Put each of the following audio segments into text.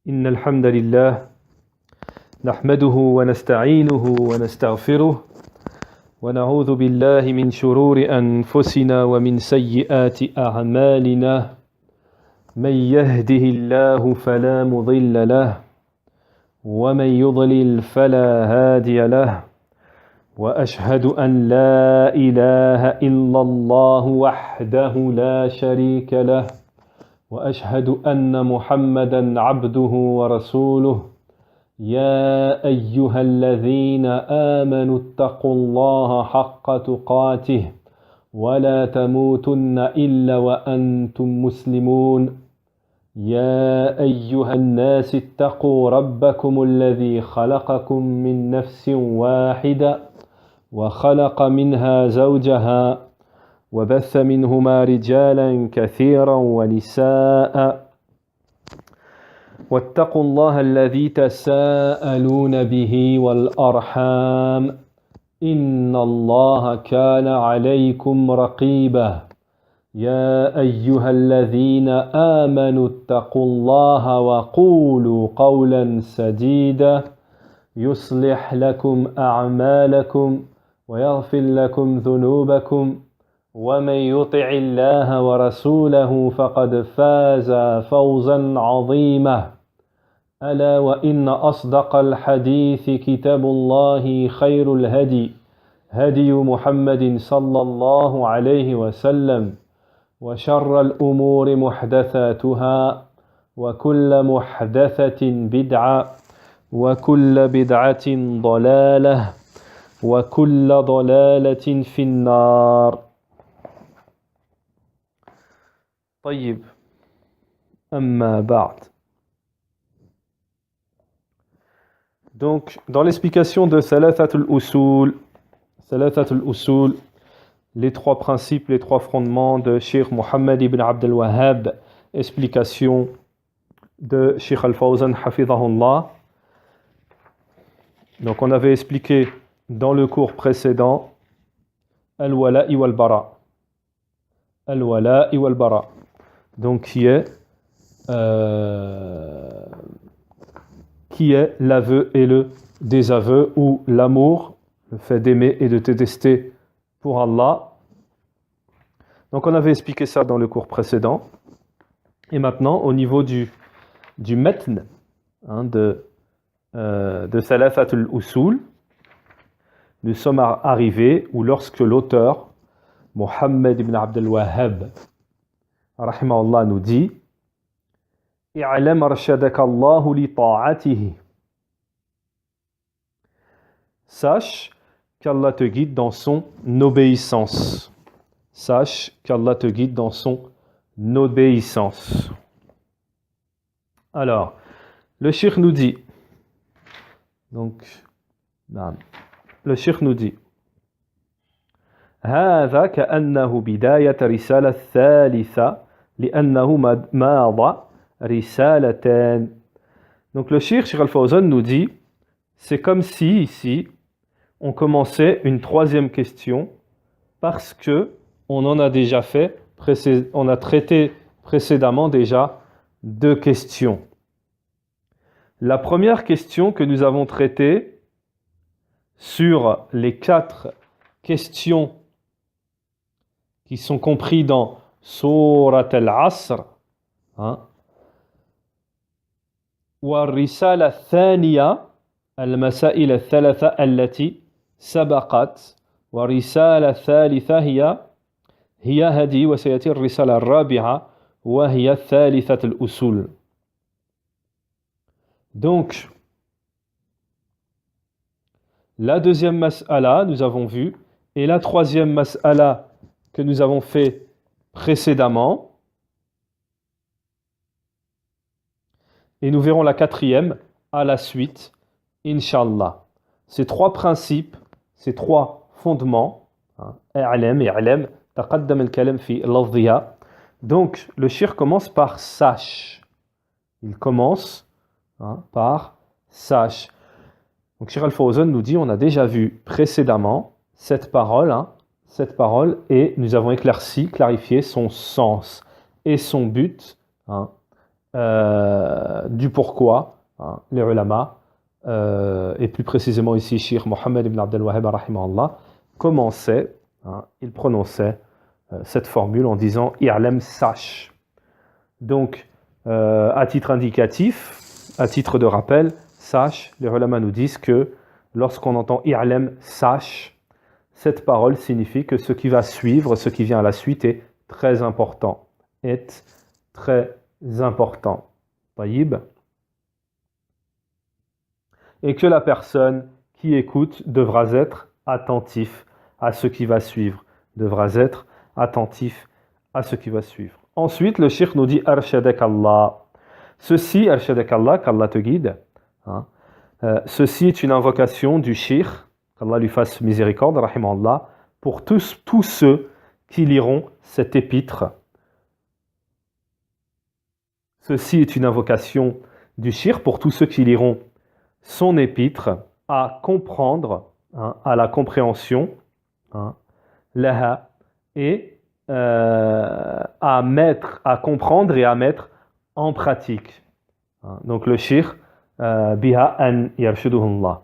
إن الحمد لله نحمده ونستعينه ونستغفره ونعوذ بالله من شرور أنفسنا ومن سيئات أعمالنا من يهده الله فلا مضل له ومن يضلل فلا هادي له وأشهد أن لا إله إلا الله وحده لا شريك له وأشهد أن محمدًا عبده ورسوله يا أيها الذين آمنوا اتقوا الله حق تقاته ولا تموتن إلا وأنتم مسلمون يا أيها الناس اتقوا ربكم الذي خلقكم من نفس واحدة وخلق منها زوجها وبث منهما رجالا كثيرا ونساء واتقوا الله الذي تساءلون به والأرحام إن الله كان عليكم رقيبا يا أيها الذين آمنوا اتقوا الله وقولوا قولا سديدا يصلح لكم أعمالكم ويغفر لكم ذنوبكم ومن يطع الله ورسوله فقد فاز فوزا عظيما ألا وإن أصدق الحديث كتاب الله خير الهدي هدي محمد صلى الله عليه وسلم وشر الأمور محدثاتها وكل محدثة بدعة وكل بدعة ضلالة وكل ضلالة في النار. طيب أما بعد. Donc, dans l'explication de Thalathatul Usul, les trois principes, les trois fondements de Cheikh Mohammed ibn Abd al-Wahhab, explication de Cheikh Al-Fawzan Hafidhahullah. Donc, on avait expliqué dans le cours précédent Al-Wala'i wal-Bara. Al-Wala'i wal-Bara. Donc, qui est l'aveu et le désaveu, ou l'amour, le fait d'aimer et de détester pour Allah. Donc on avait expliqué ça dans le cours précédent. Et maintenant, au niveau du matn, de Thalathatul Usul, nous sommes arrivés où lorsque l'auteur, Mohammed ibn Abd al-Wahhab, rahimahullah, nous dit i'lam arshadaka Allahu li ta'atihi. Sache qu'Allah te guide dans son obéissance. Sache qu'Allah te guide dans son obéissance. Alors, le cheikh nous dit, donc, le cheikh nous dit هذا كأنه بداية رسالة ثالثة لأنه ماضى رسالتان. Donc le Cheikh Al-Fawzan nous dit, c'est comme si ici on commençait une troisième question parce que on en a déjà fait, on a traité précédemment déjà deux questions. La première question que nous avons traitée sur les 4 questions qui sont comprises dans Surat al-Asr, والرسالة الثانية المسائل الثلاثة التي سبقت والرسالة الثالثة هي هذه وسيأتي الرسالة الرابعة وهي ثالثة الأصول. Donc, la deuxième mas'ala, nous avons vu, et la troisième mas'ala que nous avons fait précédemment, et nous verrons la 4e à la suite, Inch'Allah. Ces 3 principes, ces 3 fondements, i'lam, taqaddam al-kalam fi lafdhiha. Donc, le shir commence par sache. Il commence par sache. Donc, Cheikh Al-Fawzan nous dit, on a déjà vu précédemment cette parole, et nous avons clarifié son sens et son but du pourquoi les ulama, et plus précisément ici Cheikh Mohammed ibn Abdel Wahhab rahimahullah, commençait, il prononçait cette formule en disant « I'lam sache ». Donc, à titre indicatif, à titre de rappel, sache, les ulama nous disent que lorsqu'on entend « I'lam sache », cette parole signifie que ce qui va suivre, ce qui vient à la suite est très important. Est très important. Taïb. Et que la personne qui écoute devra être attentif à ce qui va suivre. Devra être attentif à ce qui va suivre. Ensuite, le cheikh nous dit « Arshadak Allah ». Ceci, Arshadak Allah, qu'Allah te guide. Ceci est une invocation du cheikh, qu'Allah lui fasse miséricorde, rahimahullah, pour tous ceux qui liront cet épître. Ceci est une invocation du cheikh pour tous ceux qui liront son épître à comprendre, à la compréhension, laha, et à comprendre et à mettre en pratique. Donc le cheikh, biha an yarshuduhullah.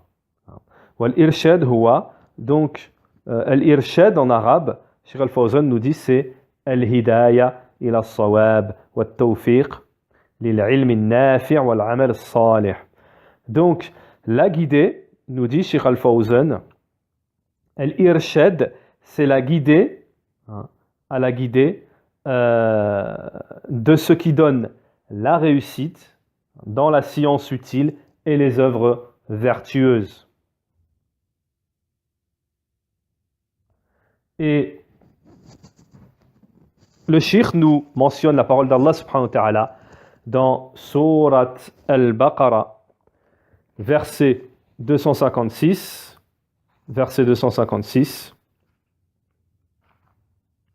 Wal-irshad huwa, donc al-irshad en arabe, Cheikh Al-Fawzan nous dit c'est al-hidaya ila as-sawab wa at-tawfiq lil-ilm an-nafi' wal-amal as-salih. Donc, la guidée, nous dit Cheikh Al-Fawzan, al-irshad, c'est la guidée, à la guidée de ce qui donne la réussite dans la science utile et les œuvres vertueuses. Et le cheikh nous mentionne la parole d'Allah subhanahu wa ta'ala dans Surat Al-Baqarah, verset 256,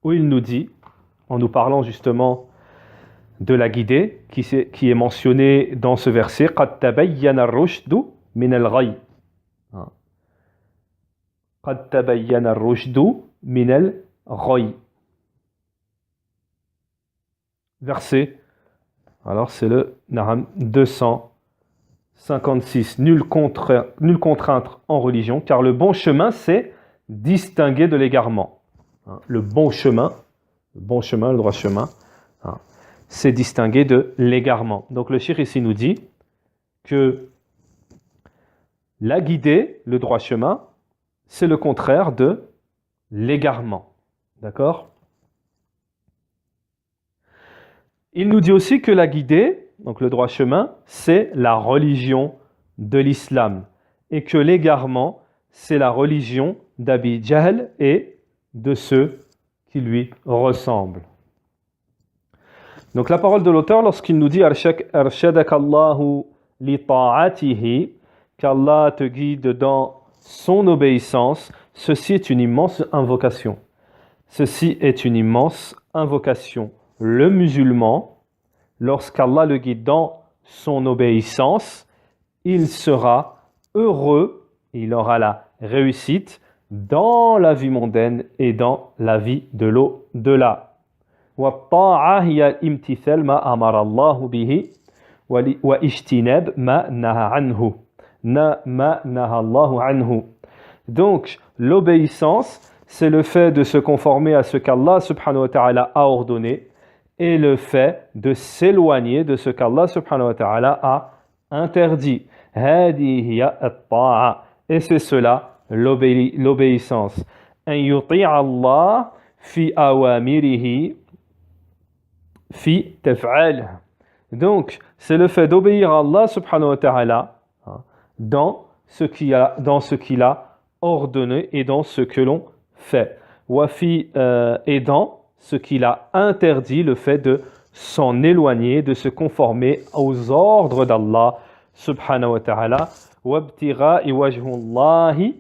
où il nous dit, en nous parlant justement de la guidée, qui est mentionnée dans ce verset, قَدْ تَبَيَّنَ الرُّشْدُ مِنَ الْغَيِّ. قَدْ تَبَيَّنَ الرُّشْدُ مِنَ الْغَيِّ. Verset, alors c'est le Naram 256. Nulle contrainte en religion, car le bon chemin, c'est distinguer de l'égarement. Le bon chemin, le droit chemin, c'est distinguer de l'égarement. Donc le cheikh ici nous dit que la guidée, le droit chemin, c'est le contraire de l'égarement. D'accord ? Il nous dit aussi que la guidée, donc le droit chemin, c'est la religion de l'islam. Et que l'égarement, c'est la religion d'Abi Jahl et de ceux qui lui ressemblent. Donc la parole de l'auteur, lorsqu'il nous dit « Arshadakallahu li ta'atihi » qu'Allah te guide dans son obéissance, ceci est une immense invocation. Ceci est une immense invocation. Le musulman, lorsqu'Allah le guide dans son obéissance, il sera heureux, il aura la réussite dans la vie mondaine et dans la vie de l'au-delà. وَالطَّاعَةِ هِيَ الْإِمْتِثَالُ مَا أَمَرَ اللَّهُ بِهِ وَإِجْتِنَابُ مَا نَهَى اللَّهُ عَنْهُ. Donc, l'obéissance, c'est le fait de se conformer à ce qu'Allah subhanahu wa ta'ala a ordonné et le fait de s'éloigner de ce qu'Allah subhanahu wa ta'ala a interdit. هَذِهِ هِيَ الطَّاعَةِ. Et c'est cela, l'obéissance. أَن يُطِيعَ اللَّهَ فِي أَوَامِرِهِ fi taf'al. Donc, c'est le fait d'obéir à Allah subhanahu wa ta'ala dans ce qu'il a ordonné et dans ce que l'on fait. Et dans ce qu'il a interdit, le fait de s'en éloigner, de se conformer aux ordres d'Allah subhanahu wa ta'ala. وَابْتِغَاءِ وَجْهُ اللَّهِ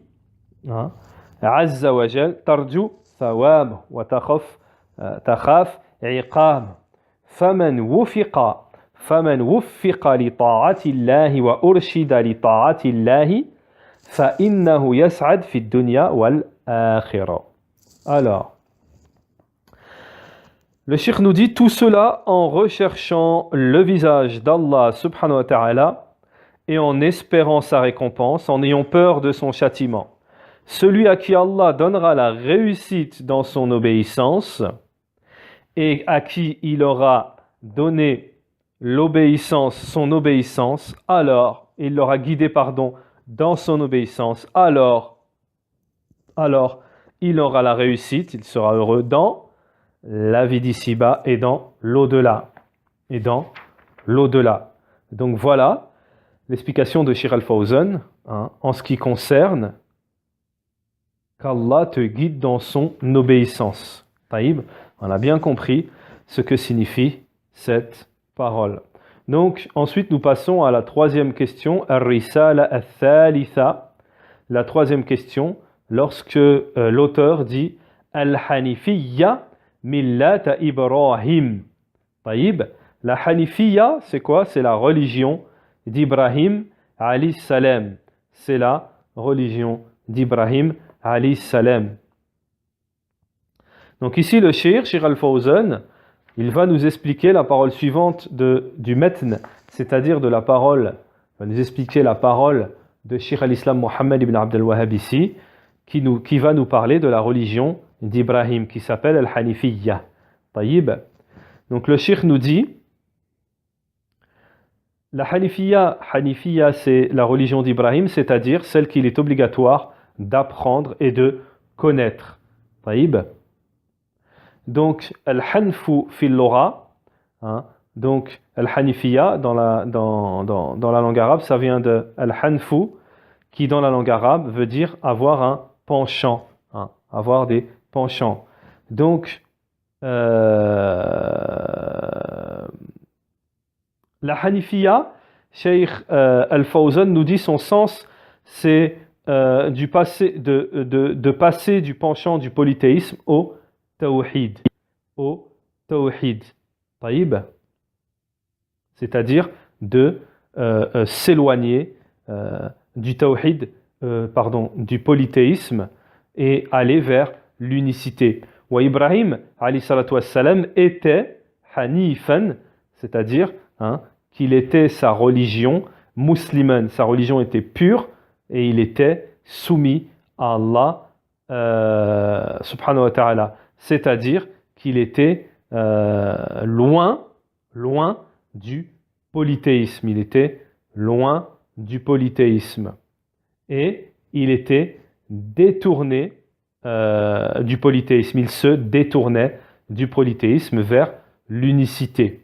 عَزَّ وَجَلَّ تَرْجُو ثَوَابَهُ وَتَخَافُ عِقَابَهُ. فمن وفق لطاعة الله وأرشد لطاعة الله فإنه يسعد في الدنيا والآخرة. Alors, Le cheikh nous dit tout cela en recherchant le visage d'Allah subhanahu wa ta'ala et en espérant sa récompense, en ayant peur de son châtiment. Celui à qui Allah donnera la réussite dans son obéissance et à qui il aura donné l'obéissance, son obéissance, alors, il l'aura guidé, dans son obéissance, alors, il aura la réussite, il sera heureux dans la vie d'ici-bas et dans l'au-delà. Donc voilà l'explication de Cheikh Al-Fawzan en ce qui concerne qu'Allah te guide dans son obéissance. Taïb, on a bien compris ce que signifie cette parole. Donc ensuite nous passons à la troisième question, Ar-Risala Al-Thalitha. La troisième question, lorsque l'auteur dit Al-Hanifiyya Millata Ibrahim. Taïb, la Hanifiyya, c'est quoi? C'est la religion d'Ibrahim alayhi salam. C'est la religion d'Ibrahim alayhi salam. Donc ici le Cheikh Al-Fawzan, il va nous expliquer la parole suivante du Matn, c'est-à-dire de la parole, il va nous expliquer la parole de Cheikh al-Islam Mohammed ibn Abd al-Wahhab ici, qui va nous parler de la religion d'Ibrahim, qui s'appelle Al-Hanifiyya. Taïb. Donc le Cheikh nous dit, la Hanifiyya c'est la religion d'Ibrahim, c'est-à-dire celle qu'il est obligatoire d'apprendre et de connaître. Taïb. Donc, Al-Hanfu fil Lora, donc Al-Hanifiyya dans la langue arabe, ça vient de Al-Hanfu, qui dans la langue arabe veut dire avoir un penchant, avoir des penchants. Donc, la Hanifiyya, Cheikh Al-Fawzan nous dit son sens, c'est de passer du penchant du polythéisme au Tawhid. Taïb. C'est-à-dire de s'éloigner du Tawhid, du polythéisme et aller vers l'unicité. Wa Ibrahim alayhi salatu wassalam était Hanifan, c'est-à-dire qu'il était sa religion musulmane, sa religion était pure et il était soumis à Allah subhanahu wa ta'ala. C'est-à-dire qu'il était loin du polythéisme. Il était loin du polythéisme. Et il était détourné du polythéisme. Il se détournait du polythéisme vers l'unicité.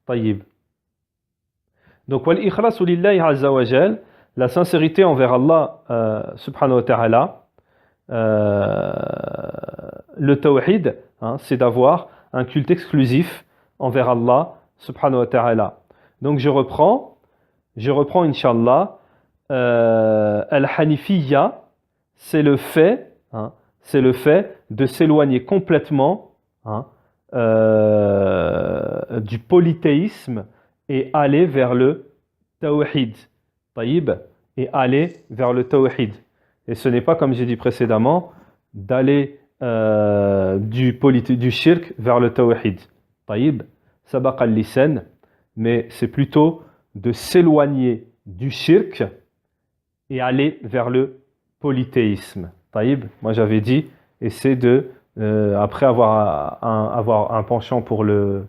Taïb. Donc, wal ikhlasu lillahi azza wa jal, la sincérité envers Allah subhanahu wa ta'ala, le tawhid, c'est d'avoir un culte exclusif envers Allah subhanahu wa ta'ala. Donc je reprends inshallah, Al-Hanifiyya, c'est le fait de s'éloigner complètement du polythéisme et aller vers le tawhid. Taïb, et aller vers le tawhid. Et ce n'est pas, comme j'ai dit précédemment, d'aller du shirk vers le tawhid. Taïb, sabaq al-lisan, mais c'est plutôt de s'éloigner du shirk et aller vers le polythéisme. Taïb, moi j'avais dit, et c'est de, après avoir un penchant pour le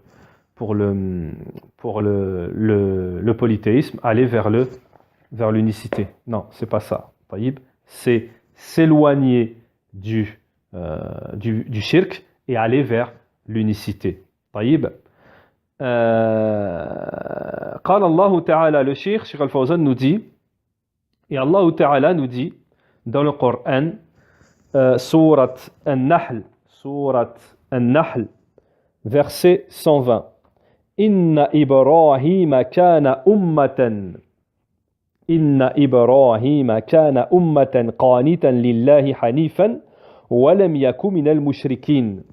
polythéisme, aller vers l'unicité. Non, c'est pas ça. Taïb, c'est s'éloigner du shirk et aller vers l'unicité. Taïb. قال الله تعالى, le Cheikh Al-Fawzan nous dit, et Allah Ta'ala nous dit dans le Coran, Surat An-Nahl, verset 120. Inna Ibrahima kana ummatan qanitan lillahi hanifan wa lam yaku minal mushrikin.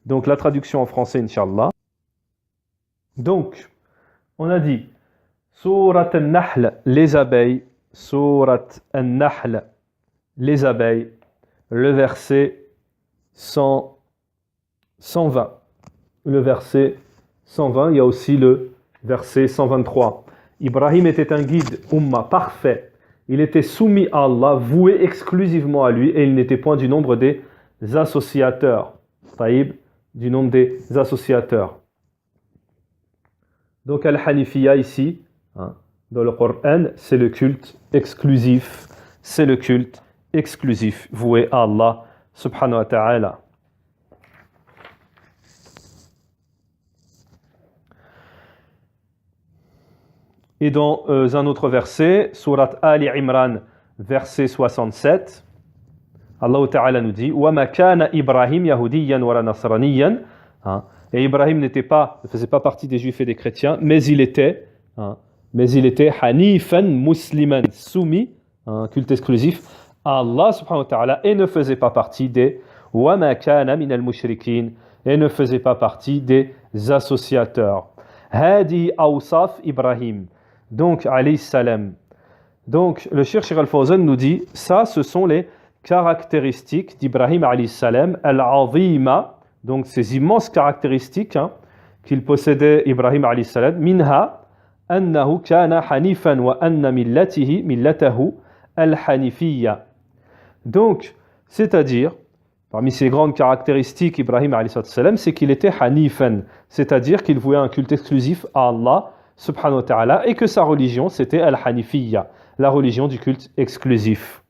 Donc la traduction en français, Inch'Allah. Donc, on a dit, Surat An-Nahl, les abeilles. Surat An-Nahl, les abeilles. Le verset 120. Le verset 120, il y a aussi le verset 123. Ibrahim était un guide umma parfait. Il était soumis à Allah, voué exclusivement à lui, et il n'était point du nombre des associateurs. Taïb, du nombre des associateurs. Donc Al-Hanifiya ici, dans le Coran, c'est le culte exclusif. C'est le culte exclusif, voué à Allah subhanahu wa ta'ala. Et dans un autre verset, Surat Ali Imran, verset 67, Allah Ta'ala nous dit وَمَا كَانَ إِبْرَاهِيمَ يَهُودِيًّا وَلَا نَصْرَانِيًّا. Et Ibrahim ne faisait pas partie des juifs et des chrétiens, mais il était hanifan musliman, soumis, culte exclusif à Allah subhanahu wa ta'ala, et ne faisait pas partie des وَمَا كَانَ مِنَ الْمُشْرِكِينَ, et ne faisait pas partie des associateurs. هَذِهِ أَوْصَافُ Ibrahim. Donc, alayhi salam. Donc, le Cheikh Al-Fawzan nous dit, ça, ce sont les caractéristiques d'Ibrahim alayhi salam, al-azima, donc ces immenses caractéristiques qu'il possédait Ibrahim alayhi salam, minha, annahu kana hanifan wa anna millatahu al-hanifiyya. Donc, c'est-à-dire, parmi ces grandes caractéristiques Ibrahim alayhi salam, c'est qu'il était hanifan, c'est-à-dire qu'il vouait un culte exclusif à Allah subhanahu wa ta'ala, et que sa religion c'était al-hanifiyya, la religion du culte exclusif.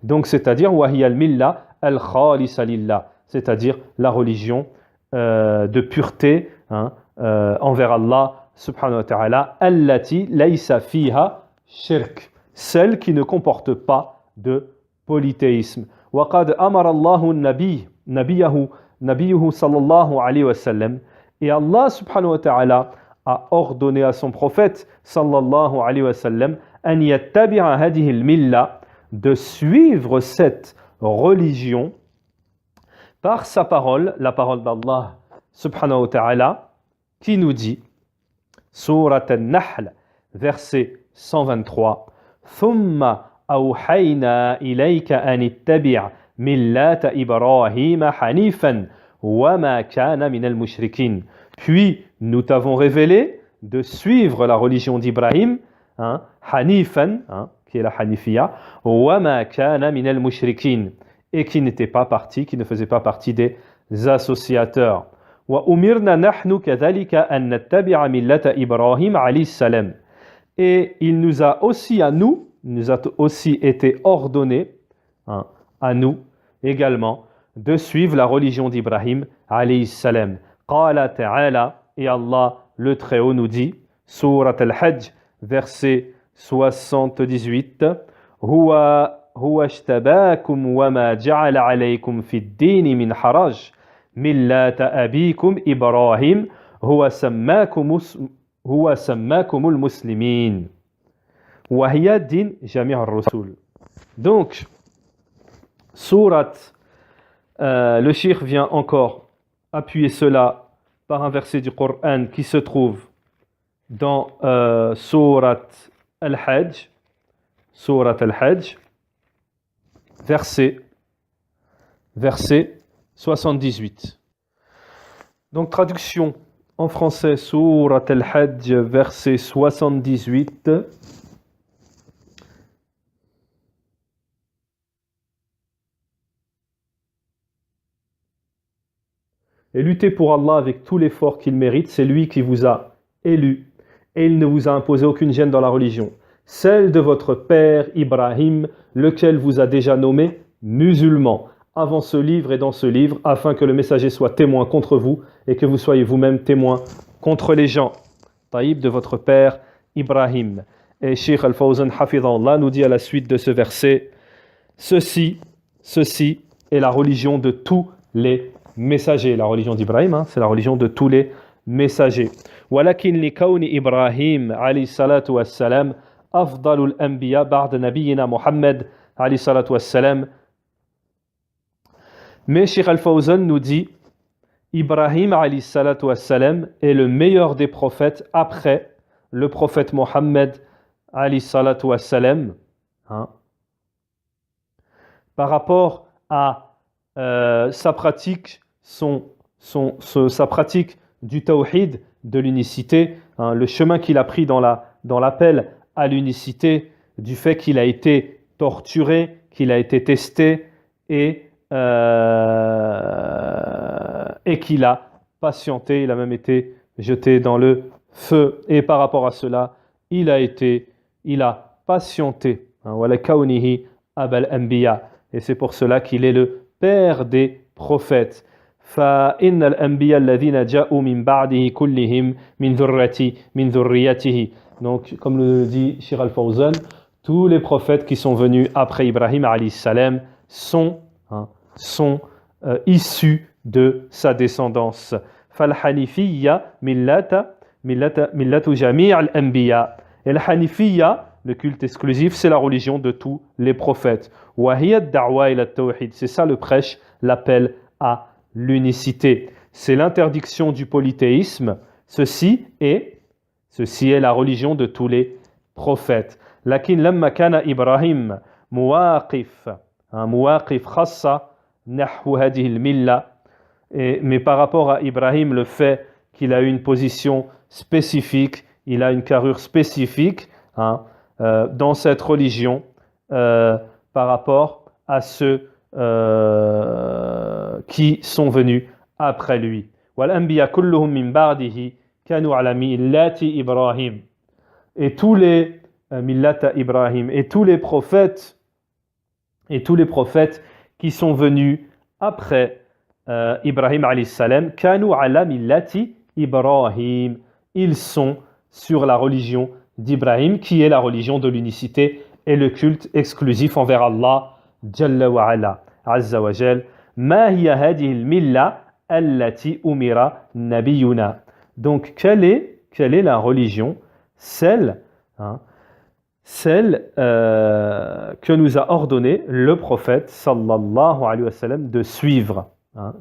Donc c'est-à-dire wahiya al-milla al-khalisa lillah, c'est-à-dire la religion de pureté envers Allah subhanahu wa ta'ala, allati laysa fiha shirk, celle qui ne comporte pas de polythéisme. Wa qad amara Allahu nabiyahu sallallahu alayhi wa sallam, et Allah subhanahu wa ta'ala a ordonné à son prophète sallallahu alayhi wa sallam an yattabi'a hadhihi al-milla, de suivre cette religion par sa parole, la parole d'Allah subhanahu wa ta'ala, qui nous dit, Surat An-Nahl, verset 123, Thumma awhayna ilayka an ittabi' millata Ibrahima hanifan wa ma kana min al-mushrikin. Puis nous t'avons révélé de suivre la religion d'Ibrahim, hanifan, qui est la hanifiyya, wa ma kana min al-mushrikin, et qui n'était pas parti, qui ne faisait pas partie des associateurs. Wa umirna nahnu kadhalika an nattabi'a millata Ibrahim alayhi salam. Et il nous a aussi été ordonné, à nous également, de suivre la religion d'Ibrahim alayhi salam. Qala ta'ala, et Allah le Très-Haut nous dit, Surat Al-Hajj, verset 78, Huwa اشتباكم وما جعل عليكم في الدين من حرج ملة أبيكم إبراهيم هو سماكم المسلمين وهي دين جميع الرسل. Donc, le Cheikh vient encore appuyer cela par un verset du Coran qui se trouve dans Surat Al-Hajj, verset 78. Donc traduction en français, Surat Al-Hajj, verset 78. Et luttez pour Allah avec tout l'effort qu'il mérite, c'est lui qui vous a élu, et il ne vous a imposé aucune gêne dans la religion, celle de votre père Ibrahim, lequel vous a déjà nommé musulman, avant ce livre et dans ce livre, afin que le messager soit témoin contre vous, et que vous soyez vous-même témoin contre les gens. Taïb, de votre père Ibrahim. Et Cheikh Al-Fawzan Hafidhallah nous dit à la suite de ce verset, ceci est la religion de tous les messagers. La religion d'Ibrahim, c'est la religion de tous les messagers. Walakin li kawni Ibrahim alayhi salatu wassalam afdalul anbiya ba'da nabiyyina Muhammad alayhi salatu wassalam. Mais Cheikh Al-Fawzan nous dit, Ibrahim alayhi salatu wassalam est le meilleur des prophètes après le prophète Mohammed alayhi salatu wassalam, hein, par rapport à sa pratique, sa pratique du tawhid, de l'unicité, hein, le chemin qu'il a pris dans l'appel à l'unicité, du fait qu'il a été torturé, qu'il a été testé et qu'il a patienté, il a même été jeté dans le feu. Et par rapport à cela, il a patienté. Wala kaunihi abal anbiya. Et c'est pour cela qu'il est le père des prophètes. فإن الأنبياء الذين جاءوا من بعده كلهم من ذريته. Donc, comme le dit Cheikh Al-Fawzan, tous les prophètes qui sont venus après Ibrahim alayhi salam sont issus de sa descendance. فالحنيفية ملة جميع الأنبياء. Et la Hanifiyya, le culte exclusif, c'est la religion de tous les prophètes. وهي الدعوة إلى التوحيد. C'est ça le prêche, l'appel à l'unicité. C'est l'interdiction du polythéisme. Ceci est la religion de tous les prophètes. لكن لما كان إبراهيم مواقف خاصة نحو هذه الملة. Mais par rapport à Ibrahim, le fait qu'il a eu une position spécifique, il a une carrure spécifique dans cette religion par rapport à ceux qui sont venus après lui. وَالْأَنْبِيَا كُلُّهُمْ مِنْ بَعْدِهِ كَانُوا عَلَى مِلَّةِ إِبْرَاهِيمَ. Et tous les millata Ibrahim et tous les prophètes qui sont venus après Ibrahim alayhi salam, كانوا على ملة إبراهيم. Ils sont sur la religion d'Ibrahim, qui est la religion de l'unicité et le culte exclusif envers Allah Jalla wa Ala, Azza wa Jal. ما هي هذه الملة التي أمر نبينا. Donc quelle est la religion, celle que nous a ordonné le prophète sallallahu alayhi wa sallam de suivre.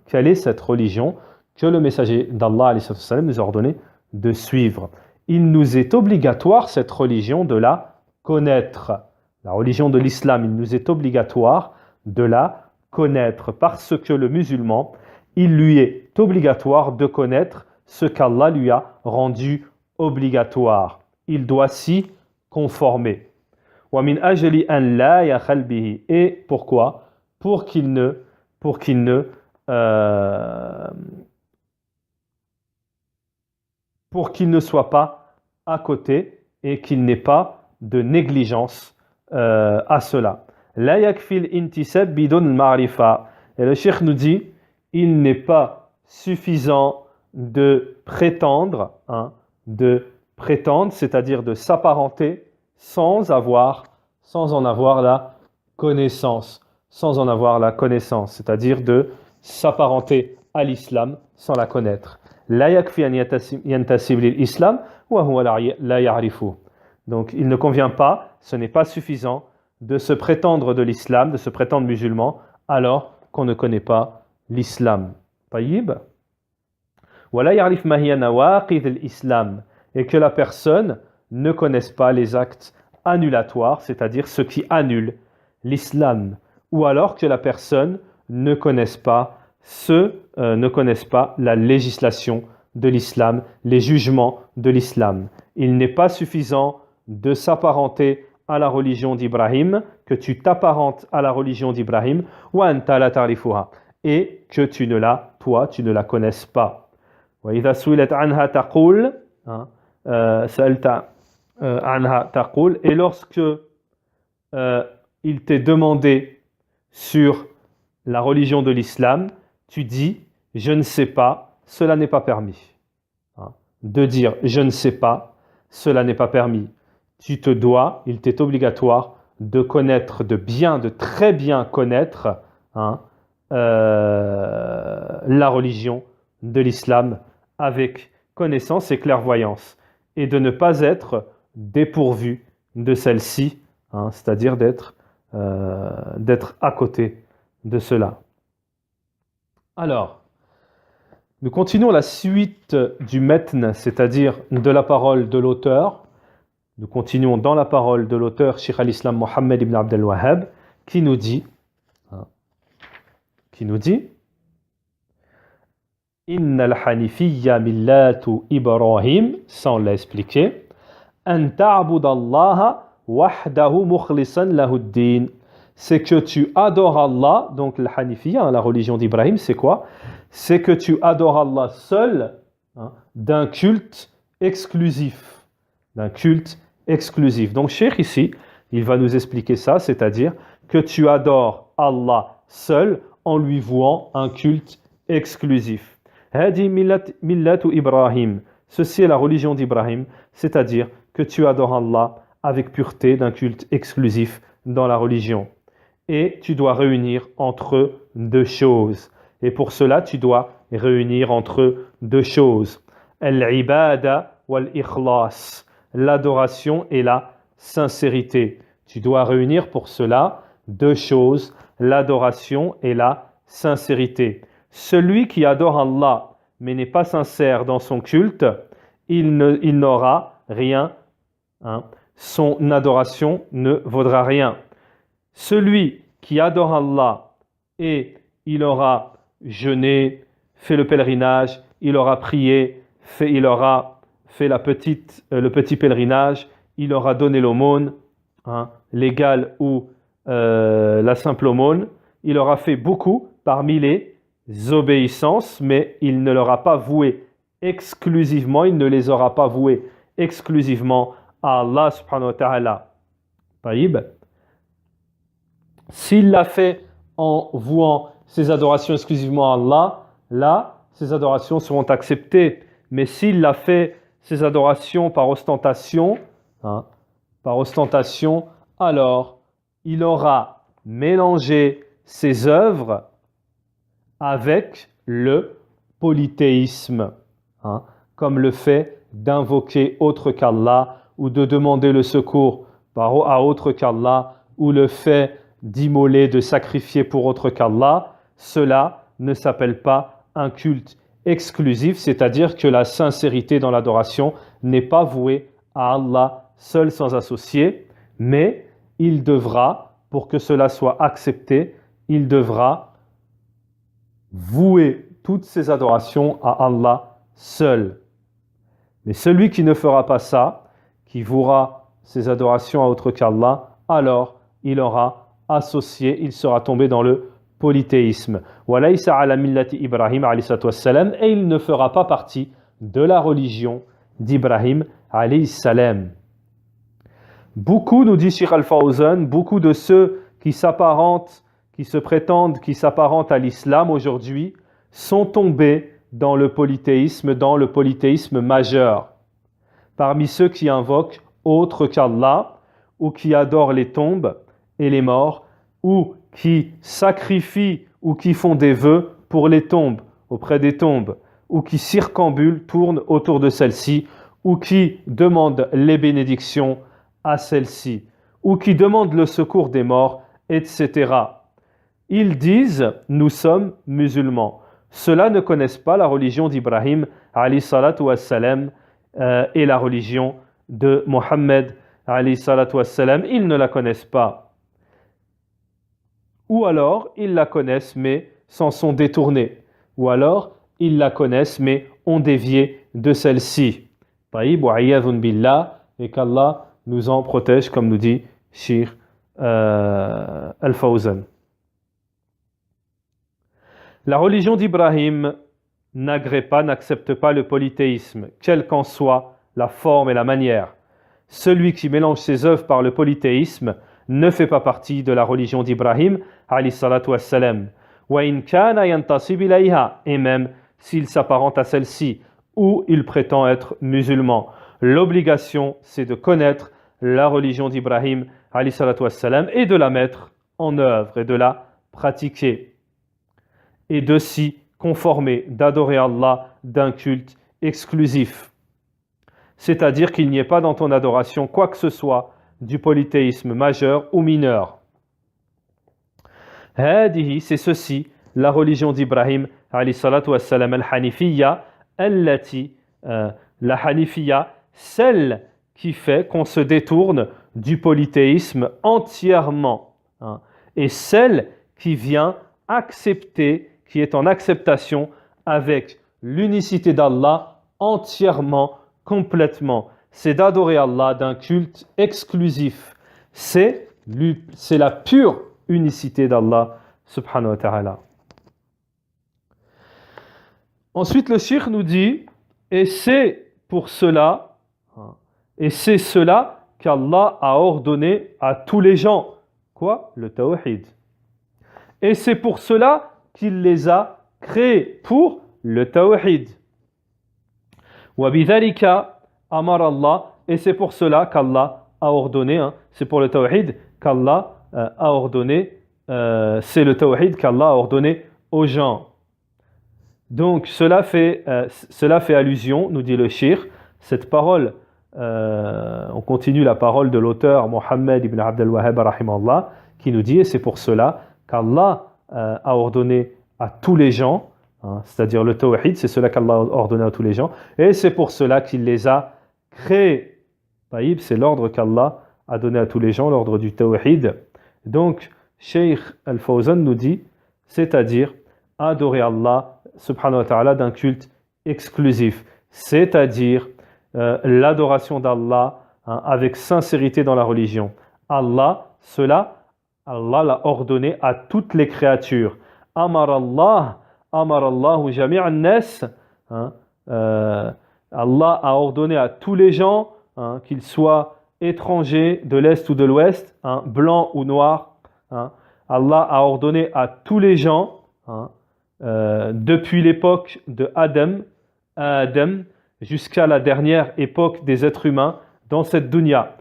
Quelle est cette religion que le messager d'Allah alayhi wa sallam nous a ordonné de suivre? Il nous est obligatoire, cette religion, de la connaître. La religion de l'islam, il nous est obligatoire de la connaître, parce que le musulman, il lui est obligatoire de connaître ce qu'Allah lui a rendu obligatoire. Il doit s'y conformer. وَمِنْ أَجْلِ أَنْ لَا يَخَلْ بِهِ. Et pourquoi? Pour qu'il ne soit pas à côté et qu'il n'ait pas de négligence à cela. La yakfil intisab bidon al-ma'rifa. Et le cheikh nous dit, il n'est pas suffisant de prétendre, c'est-à-dire de s'apparenter sans en avoir la connaissance, c'est-à-dire de s'apparenter à l'islam sans la connaître. La yakfi an yantasib lil-islam wa huwa la ya'rifu. Donc il ne convient pas, ce n'est pas suffisant de se prétendre de l'islam, de se prétendre musulman, alors qu'on ne connaît pas l'islam. Taïb. Wala ya'rif ma hiya nawaqid al-islam. Et que la personne ne connaisse pas les actes annulatoires, c'est-à-dire ce qui annule l'islam. Ou alors que la personne ne connaisse pas la législation de l'islam, les jugements de l'islam. Il n'est pas suffisant de s'apparenter à la religion d'Ibrahim, que tu t'apparentes à la religion d'Ibrahim, et que tu ne la connaisses pas. وإذا سئلت عنها تقول سألت عنها تقول. Et lorsque il t'est demandé sur la religion de l'islam, tu dis je ne sais pas, cela n'est pas permis. De dire je ne sais pas, cela n'est pas permis. Il t'est obligatoire de connaître, de très bien connaître la religion de l'islam avec connaissance et clairvoyance, et de ne pas être dépourvu de celle-ci, c'est-à-dire d'être à côté de cela. Alors, Nous continuons la suite du metn, c'est-à-dire de la parole de l'auteur. Nous continuons dans la parole de l'auteur, Cheikh al-Islam Mohammed ibn Abd al-Wahhab, qui nous dit Inna al-hanifiyya millatu Ibrahim, sans l'expliquer, an ta'budallaha wahdahu mukhlisan lahuddin. C'est que tu adores Allah, donc le hanifiyya, la religion d'Ibrahim, c'est quoi? C'est que tu adores Allah seul, d'un culte exclusif. D'un culte exclusif. Donc, Cheikh ici, il va nous expliquer ça, c'est-à-dire que tu adores Allah seul en lui vouant un culte exclusif. Hadi millatu Ibrahim. Ceci est la religion d'Ibrahim, c'est-à-dire que tu adores Allah avec pureté d'un culte exclusif dans la religion. Et tu dois réunir entre deux choses. Et pour cela, tu dois réunir entre deux choses. Al-ibada wal-ikhlas. L'adoration et la sincérité. Tu dois réunir pour cela deux choses, l'adoration et la sincérité. Celui qui adore Allah mais n'est pas sincère dans son culte, il n'aura rien. Son adoration ne vaudra rien. Celui qui adore Allah et il aura jeûné, fait le pèlerinage, il aura prié, il aura fait le petit pèlerinage, il aura donné l'aumône, l'égale ou la simple aumône, il aura fait beaucoup parmi les obéissances, mais il ne l'aura pas voué exclusivement, il ne les aura pas voués exclusivement à Allah subhanahu wa ta'ala. Taïb. S'il l'a fait en vouant ses adorations exclusivement à Allah, là, ses adorations seront acceptées. Mais s'il l'a fait ses adorations par ostentation, alors il aura mélangé ses œuvres avec le polythéisme, comme le fait d'invoquer autre qu'Allah ou de demander le secours à autre qu'Allah ou le fait d'immoler, de sacrifier pour autre qu'Allah. Cela ne s'appelle pas un culte exclusif, c'est-à-dire que la sincérité dans l'adoration n'est pas vouée à Allah seul sans associé, mais il devra, pour que cela soit accepté, il devra vouer toutes ses adorations à Allah seul. Mais celui qui ne fera pas ça, qui vouera ses adorations à autre qu'Allah, alors il aura associé, il sera tombé dans le polythéisme. Walaysa ala millati Ibrahim alayhi salatu wassalam, et il ne fera pas partie de la religion d'Ibrahim alayhi salam. Beaucoup, nous dit Cheikh Al-Fawzan, beaucoup de ceux qui s'apparentent, qui se prétendent, qui s'apparentent à l'islam aujourd'hui, sont tombés dans le polythéisme majeur. Parmi ceux qui invoquent autre qu'Allah, ou qui adorent les tombes et les morts, ou qui sacrifient ou qui font des vœux pour les tombes, auprès des tombes, ou qui circambulent, tournent autour de celles-ci, ou qui demandent les bénédictions à celles-ci, ou qui demandent le secours des morts, etc. Ils disent « Nous sommes musulmans ». Ceux-là ne connaissent pas la religion d'Ibrahim alayhi salatu wassalam, et la religion de Mohammed alayhi salatu wassalam. Ils ne la connaissent pas. Ou alors, ils la connaissent mais s'en sont détournés. Ou alors, ils la connaissent mais ont dévié de celle-ci. Taïb wa iyadhun billah, et qu'Allah nous en protège, comme nous dit Cheikh Al-Fawzan. La religion d'Ibrahim n'agrée pas, n'accepte pas le polythéisme, quelle qu'en soit la forme et la manière. Celui qui mélange ses œuvres par le polythéisme ne fait pas partie de la religion d'Ibrahim, alayhi salatu wassalam. Wa in kana yantasib ilayha, et même s'il s'apparente à celle-ci, ou il prétend être musulman. L'obligation, c'est de connaître la religion d'Ibrahim, alayhi salatu wassalam, et de la mettre en œuvre, et de la pratiquer. Et de s'y conformer, d'adorer Allah d'un culte exclusif. C'est-à-dire qu'il n'y ait pas dans ton adoration quoi que ce soit du polythéisme majeur ou mineur. Hadihi, c'est ceci, la religion d'Ibrahim alayhi salatu wassalam, al-Hanifiyya, allati, la Hanifiyya, celle qui fait qu'on se détourne du polythéisme entièrement, hein, et celle qui vient accepter, qui est en acceptation avec l'unicité d'Allah entièrement, complètement. C'est d'adorer Allah d'un culte exclusif. C'est la pure unicité d'Allah subhanahu wa ta'ala. Ensuite, le cheikh nous dit, et c'est pour cela, et c'est cela qu'Allah a ordonné à tous les gens. Quoi? Le tawhid. Et c'est pour cela qu'il les a créés, pour le tawhid. Wa bidhalika amar Allah, et c'est pour cela qu'Allah a ordonné, hein, c'est pour le tawhid qu'Allah a ordonné, c'est le tawhid qu'Allah a ordonné aux gens. Donc cela fait allusion, nous dit le cheikh, cette parole, on continue la parole de l'auteur Mohammed ibn Abd al-Wahhab rahimahullah, qui nous dit, et c'est pour cela qu'Allah a ordonné à tous les gens, hein, c'est-à-dire le tawhid, c'est cela qu'Allah a ordonné à tous les gens, et c'est pour cela qu'il les a créés. Taïb, c'est l'ordre qu'Allah a donné à tous les gens, l'ordre du tawhid. Donc, Cheikh Al-Fawzan nous dit, c'est-à-dire adorer Allah subhanahu wa ta'ala d'un culte exclusif, c'est-à-dire l'adoration d'Allah, hein, avec sincérité dans la religion. Allah l'a ordonné à toutes les créatures. Amar Allahu jami'an nas, hein, Allah a ordonné à tous les gens, hein, qu'ils soient étrangers de l'Est ou de l'Ouest, hein, blancs ou noirs, hein, Allah a ordonné à tous les gens, hein, depuis l'époque de Adam jusqu'à la dernière époque des êtres humains dans cette dunya.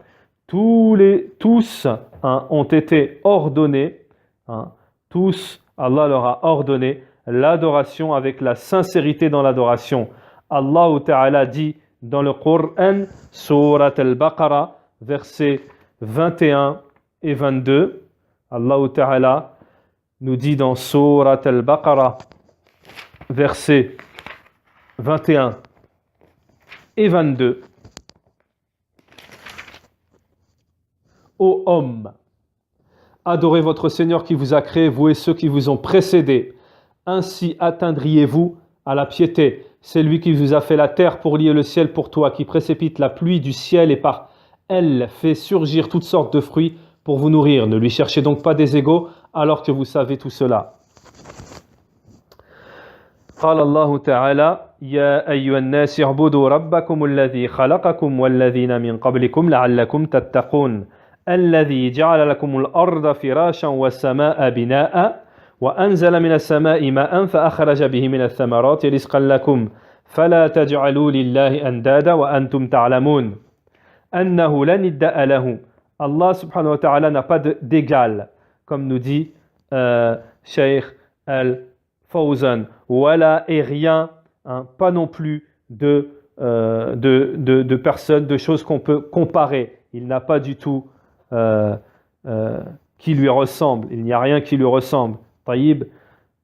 Tous, hein, ont été ordonnés, hein, tous, Allah leur a ordonné l'adoration avec la sincérité dans l'adoration. Allah Ta'ala dit dans le Coran, Surat al-Baqarah, versets 21 et 22, Allah Ta'ala nous dit dans Surat al-Baqarah, versets 21 et 22, ô hommes, adorez votre Seigneur qui vous a créé, vous et ceux qui vous ont précédés. Ainsi atteindriez-vous à la piété. C'est lui qui vous a fait la terre pour lier le ciel pour toi, qui précipite la pluie du ciel et par elle fait surgir toutes sortes de fruits pour vous nourrir. Ne lui cherchez donc pas des égaux alors que vous savez tout cela. قال الله تعالى يا أيها الناس اعبدوا ربكم الذي خلقكم والذين من قبلكم لعلكم تتقون الذي جعل لكم الأرض فراشا والسماء بناء وأنزل من السماء ماء فأخرج به من الثمرات رزقا لكم فلا تجعلوا لله أندادا وأنتم تعلمون أنه لا ند له. Allah subhanahu wa ta'ala n'a pas d'égal, comme nous dit Cheikh Al-Fawzan. Wala et rien, hein, pas non plus de personnes, de choses qu'on peut comparer. Il n'a pas du tout qui lui ressemble. Il n'y a rien qui lui ressemble. Taïb,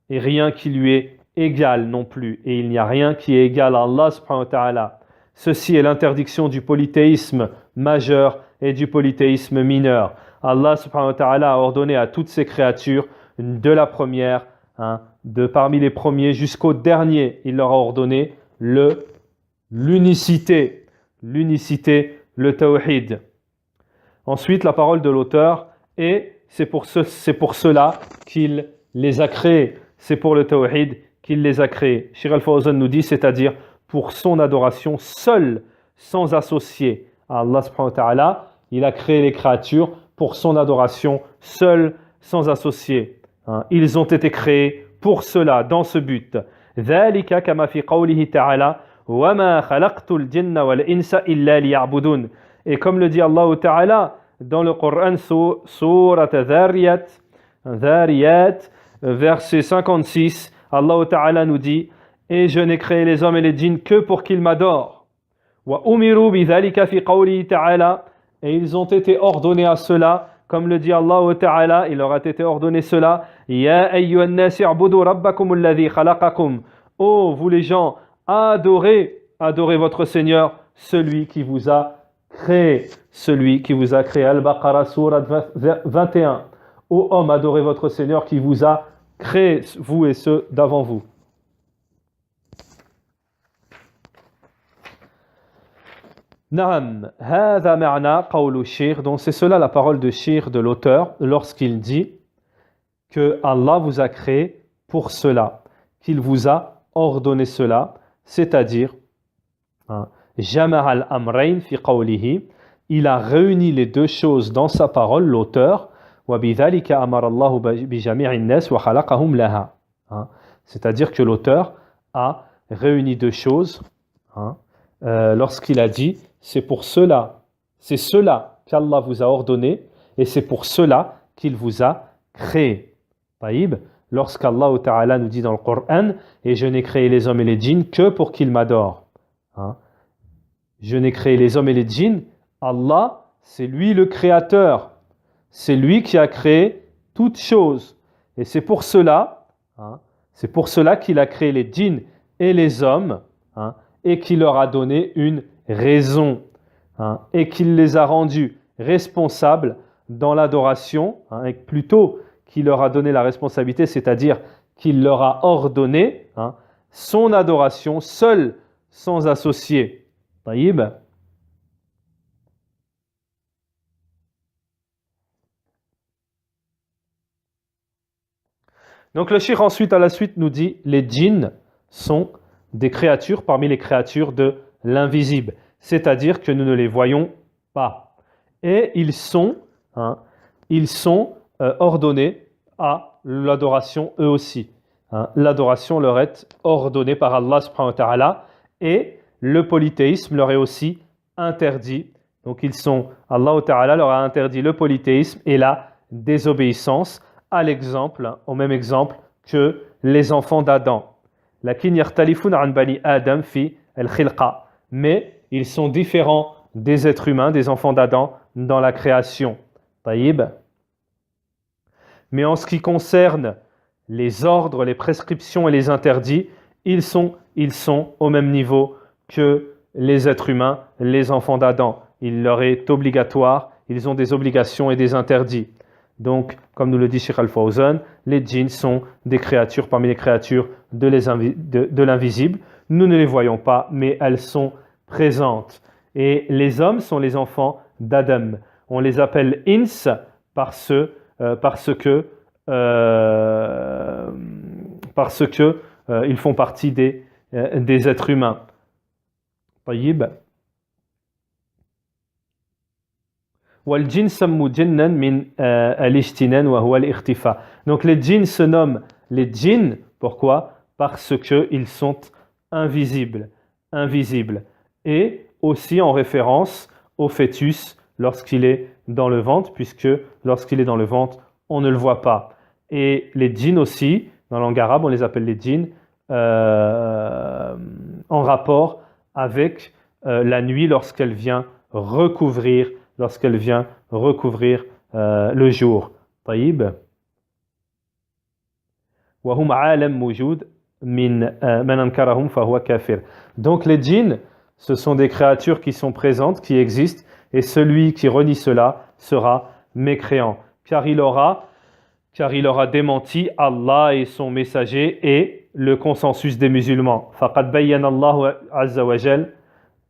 et rien qui lui est égal non plus. Et il n'y a rien qui est égal à Allah subhanahu wa ta'ala. Ceci est l'interdiction du polythéisme majeur et du polythéisme mineur. Allah subhanahu wa ta'ala a ordonné à toutes ces créatures, de la première, hein, de parmi les premiers jusqu'au dernier, il leur a ordonné l'unicité, le tawhid. Ensuite, la parole de l'auteur, et c'est pour cela qu'il les a créés, c'est pour le tawhid qu'il les a créés. Cheikh Al-Fawzan nous dit, c'est-à-dire pour son adoration seule, sans associé à Allah subhanahu wa ta'ala, il a créé les créatures pour son adoration seule, sans associé. Hein, ils ont été créés pour cela, dans ce but. ذَلِكَ كَمَا فِي قَوْلِهِ تَعَالَى وَمَا خَلَقْتُ الْجِنَّ وَالْإِنسَ إِلَّا لِيَعْبُدُونَ. Et comme le dit Allah Ta'ala dans le Coran, Surat Dhariyat, verset 56, Allah Ta'ala nous dit, et je n'ai créé les hommes et les djinns que pour qu'ils m'adorent. وَأُمِرُوا بِذَلِكَ فِي قَوْلِهِ تَعَالَى. Et ils ont été ordonnés à cela comme le dit Allah Ta'ala, il leur a été ordonné cela. Ya ayyuhan nas i'budu rabbakum alladhi khalaqakum. Oh, vous les gens, adorez votre Seigneur, celui qui vous a créé. Celui qui vous a créé. Al-Baqarah, sourate 21. Ô homme, adorez votre Seigneur qui vous a créé, vous et ceux d'avant vous. Naam, hadha ma'na qawlu shir. Donc c'est cela la parole de Shir, de l'auteur, lorsqu'il dit que Allah vous a créé pour cela, qu'il vous a ordonné cela, c'est-à-dire Jama'a al-amrayn fi qawlihi, il a réuni les deux choses dans sa parole, l'auteur, wa bidhalika amara Allahu bi jami'in nas wa khalaqahum laha. C'est-à-dire que l'auteur a réuni deux choses lorsqu'il a dit c'est pour cela, c'est cela qu'Allah vous a ordonné et c'est pour cela qu'il vous a créé. Taïb, lorsqu'Allah Ta'ala nous dit dans le Coran et je n'ai créé les hommes et les djinns que pour qu'ils m'adorent. Je n'ai créé les hommes et les djinns, Allah, c'est lui le créateur, c'est lui qui a créé toutes choses et c'est pour cela qu'il a créé les djinns et les hommes et qu'il leur a donné une raison et qu'il les a rendus responsables dans l'adoration, et plutôt qu'il leur a donné la responsabilité, c'est-à-dire qu'il leur a ordonné son adoration seul, sans associé. Taïb. Donc le cheikh ensuite à la suite nous dit les djinns sont des créatures parmi les créatures de l'invisible, c'est-à-dire que nous ne les voyons pas. Et ils sont ordonnés à l'adoration eux aussi. L'adoration leur est ordonnée par Allah subhanahu wa ta'ala et le polythéisme leur est aussi interdit. Donc Allah ta'ala leur a interdit le polythéisme et la désobéissance au même exemple que les enfants d'Adam. Lakin yartalifun an bani Adam fi al-khilqa. Mais ils sont différents des êtres humains, des enfants d'Adam, dans la création. Taïb. Mais en ce qui concerne les ordres, les prescriptions et les interdits, ils sont au même niveau que les êtres humains, les enfants d'Adam. Il leur est obligatoire, ils ont des obligations et des interdits. Donc, comme nous le dit Cheikh Al-Fawzan, les djinns sont des créatures parmi les créatures de l'invisible. Nous ne les voyons pas, mais elles sont présentes. Et les hommes sont les enfants d'Adam. On les appelle ins parce que ils font partie des êtres humains. طيب. والجن سموا جنا من الاجتنان وهو الاختفاء. Donc les djinns se nomment les djinns, pourquoi? Parce qu'ils sont invisibles. Et aussi en référence au fœtus lorsqu'il est dans le ventre, puisque lorsqu'il est dans le ventre, on ne le voit pas. Et les djinns aussi, dans la langue arabe, on les appelle les djinns, en rapport avec la nuit lorsqu'elle vient recouvrir le jour. طيب. وهم عالم موجود من أنكرهم فهو كافر. Donc les djinns, ce sont des créatures qui sont présentes, qui existent, et celui qui renie cela sera mécréant, car il aura démenti Allah et son messager et le consensus des musulmans. فقد بين الله عز وجل,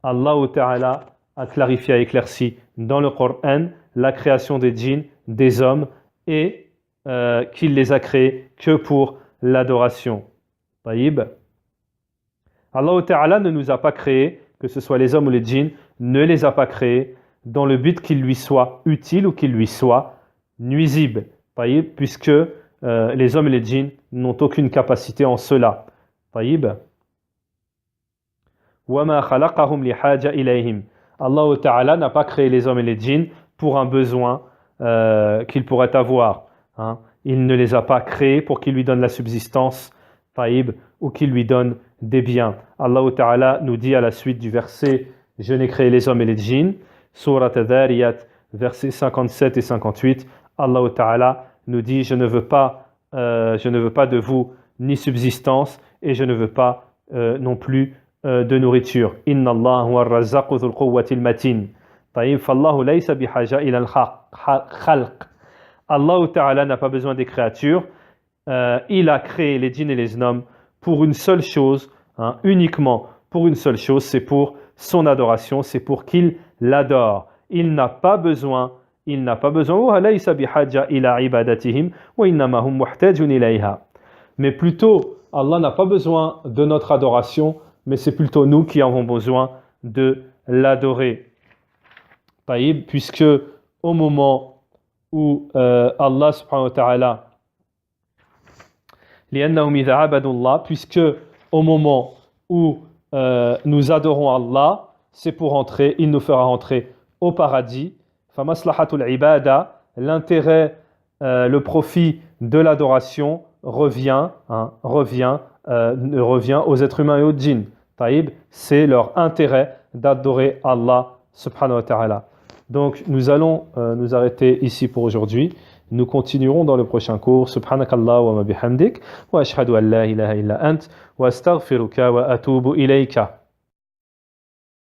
Allah Ta'ala a clarifié, a éclairci dans le Coran la création des djinns, des hommes, et qu'il les a créés que pour l'adoration. Taïb. Allah Ta'ala ne nous a pas créés, que ce soit les hommes ou les djinns, ne les a pas créés dans le but qu'ils lui soient utiles ou qu'ils lui soient nuisibles. Taïb, puisque les hommes et les djinns n'ont aucune capacité en cela. Taïb. وَمَا خَلَقَهُمْ لِحَاجَ إِلَيْهِمْ. Allah Ta'ala n'a pas créé les hommes et les djinns pour un besoin qu'ils pourraient avoir. Il ne les a pas créés pour qu'ils lui donnent la subsistance, taïb, ou qu'ils lui donnent des biens. Allah Ta'ala nous dit à la suite du verset « Je n'ai créé les hommes et les djinns » Surat Dhariyat versets 57 et 58, Allah Ta'ala nous dit je ne veux pas de vous ni subsistance et je ne veux pas non plus de nourriture. Inna Allah huwa ar-razzaqu dhul quwwati al-matin. طيب فالله ليس بحاجة إلى الخلق. Allah Ta'ala n'a pas besoin des créatures. Il a créé les djinns et les hommes pour une seule chose, hein, uniquement pour une seule chose, c'est pour son adoration, c'est pour qu'il l'adore. Il n'a pas besoin. وَلَيْسَ بِحَاجَةٍ إِلَى عِبَادَتِهِمْ وَإِنَّمَا هُمْ مُحْتَاجٌ إِلَيْهَا. Mais plutôt, Allah n'a pas besoin de notre adoration, mais c'est plutôt nous qui avons besoin de l'adorer. Puisque au moment où Allah subhanahu wa ta'ala puisque au moment où nous adorons Allah, c'est pour entrer, il nous fera rentrer au paradis. Famaslahatul ibada, l'intérêt, le profit de l'adoration revient aux êtres humains et aux djinns. C'est leur intérêt d'adorer Allah subhanahu wa ta'ala. Donc nous allons nous arrêter ici pour aujourd'hui. Nous continuerons dans le prochain cours. Subhanakallah wa bihamdik wa ashhadu an la ilaha illa ant wa astaghfiruka wa atubu ilayka.